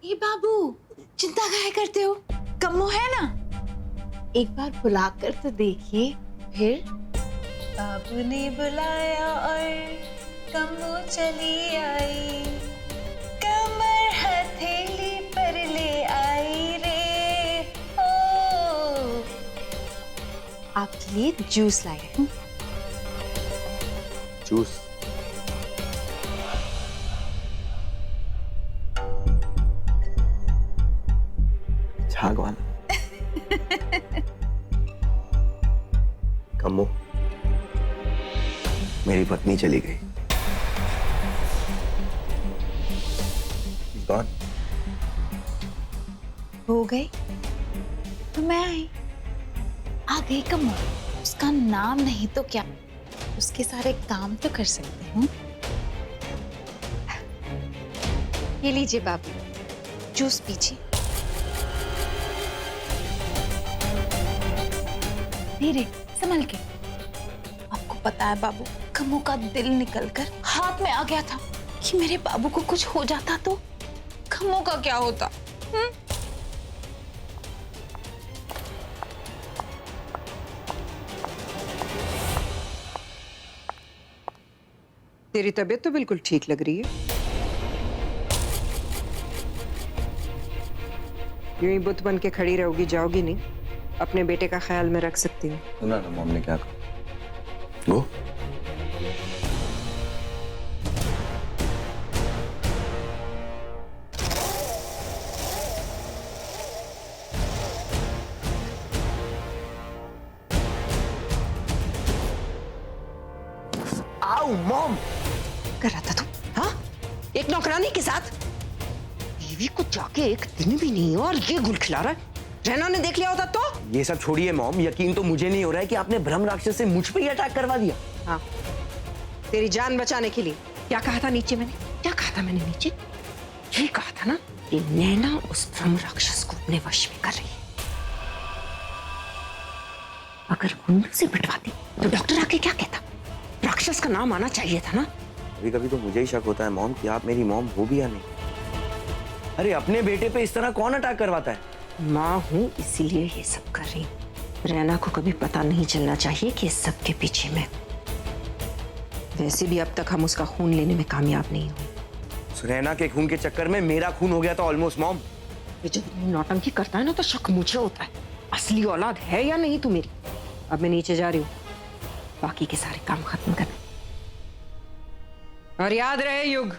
ये बाबू, चिंता काहे करते हो? कम्मो है ना, एक बार बुला कर तो देखिए। फिर बाबू ने बुलाया और कम्मो चली आई, कमर हथेली पर ले आई रे। ओ, आपके लिए जूस लाए हैं। जूस? झाग वाला? कम्मो, मेरी पत्नी चली गई। She's gone. हो गई तो मैं आई, आ गई कम्मो। उसका नाम नहीं तो क्या, उसके सारे काम तो कर सकते हूँ। ये लीजिए बाबू, जूस पीजिए। धीरे संभल के। आपको पता है बाबू, कम्मो का दिल निकलकर हाथ में आ गया था कि मेरे बाबू को कुछ हो जाता तो कम्मो का क्या होता। तेरी तबीयत तो बिल्कुल ठीक लग रही है। यूं ही बुत बन के खड़ी रहोगी, जाओगी नहीं? अपने बेटे का ख्याल में रख सकती हूँ। सुना ना मॉम ने क्या कहा? गो। आओ मॉम। कर रहा था तू? हाँ, एक नौकरानी के साथ? बीवी को जाके एक दिन भी नहीं और ये गुल खिला रहा है। रहना ने देख लिया होता तो? ये सब छोड़िए मॉम, यकीन तो मुझे नहीं हो रहा है कि आपने ब्रह्म राक्षस से मुझ पे ही अटैक करवा दिया। हाँ, तेरी जान बचाने के लिए। क्या कहा था नीचे मैंने? क्या कहा था मैंने नीचे? ये कहा था ना कि नैना उस ब्रह्म राक्षस को अपने वश में कर रही है। अगर गुंडों से पिटवाती तो डॉक्टर आके क्या कहता? राक्षस का नाम आना चाहिए था ना। कभी कभी तो मुझे ही शक होता है मॉम कि आप मेरी मॉम हो भी या नहीं। अरे अपने बेटे पे इस तरह कौन अटैक करवाता है? माँ हूँ इसीलिए ये सब कर रही हूँ। रैना को कभी पता नहीं चलना चाहिए कि इस सब के पीछे मैं। वैसे भी अब तक हम उसका खून लेने में कामयाब नहीं हुए। रैना के खून के चक्कर में मेरा खून हो गया था ऑलमोस्ट मॉम। ये जब नौटंकी करता है ना तो शक मुझे होता है, असली औलाद है या नहीं तू मेरी। अब मैं नीचे जा रही हूँ, बाकी के सारे काम खत्म कर। और याद रहे युग,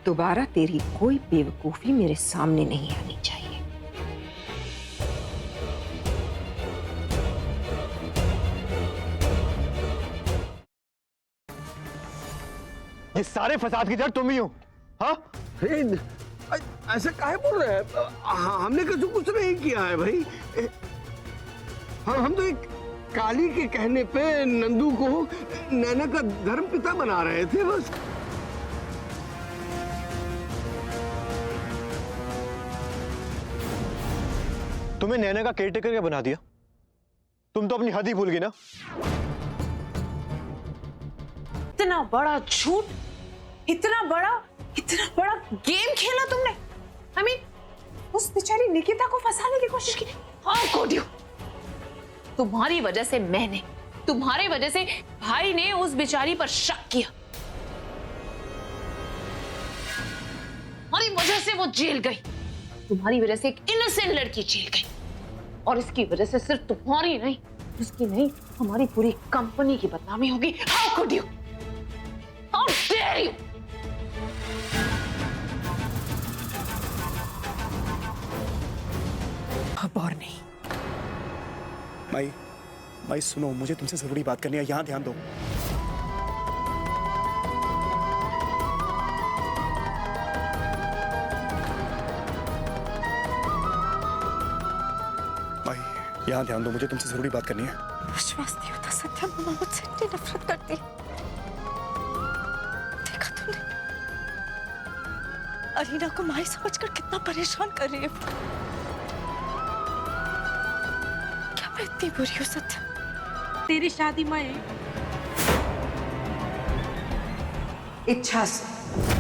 दोबारा तेरी कोई बेवकूफी मेरे सामने नहीं आनी चाहिए। ये सारे फसाद की जड़ तुम ही हो। हाँ? ऐसे काहे बोल रहे हैं? हमने कुछ नहीं किया है भाई। हम तो एक काली के कहने पे नंदू को नैना का धर्म पिता बना रहे थे बस। तुम्हें नैना का केयरटेकर क्या बना दिया? तुम तो अपनी हद ही भूल गई ना। इतना बड़ा झूठ, इतना बड़ा गेम खेला तुमने। I mean, उस बेचारी निकिता को फंसाने की कोशिश की। How could you? तुम्हारी वजह से मैंने, तुम्हारी वजह से भाई ने उस बेचारी पर शक किया। तुम्हारी वजह से वो जेल गई, तुम्हारी वजह से एक इनोसेंट लड़की जेल गई, और इसकी वजह से सिर्फ तुम्हारी नहीं, उसकी नहीं, हमारी पूरी कंपनी की बदनामी होगी। How could you? How dare you? अब और नहीं। माई सुनो, मुझे तुमसे जरूरी बात करनी है, यहाँ ध्यान दो। माई, यहाँ ध्यान दो, मुझे तुमसे जरूरी बात करनी है। विश्वास नहीं होता सत्या, मम्मा मुझसे इतनी नफरत करती। देखा तुमने अरीना को माई समझकर कितना परेशान कर रही है। क्या मैं इतनी बुरी हूँ सत्या? तेरी शादी में इच्छा से।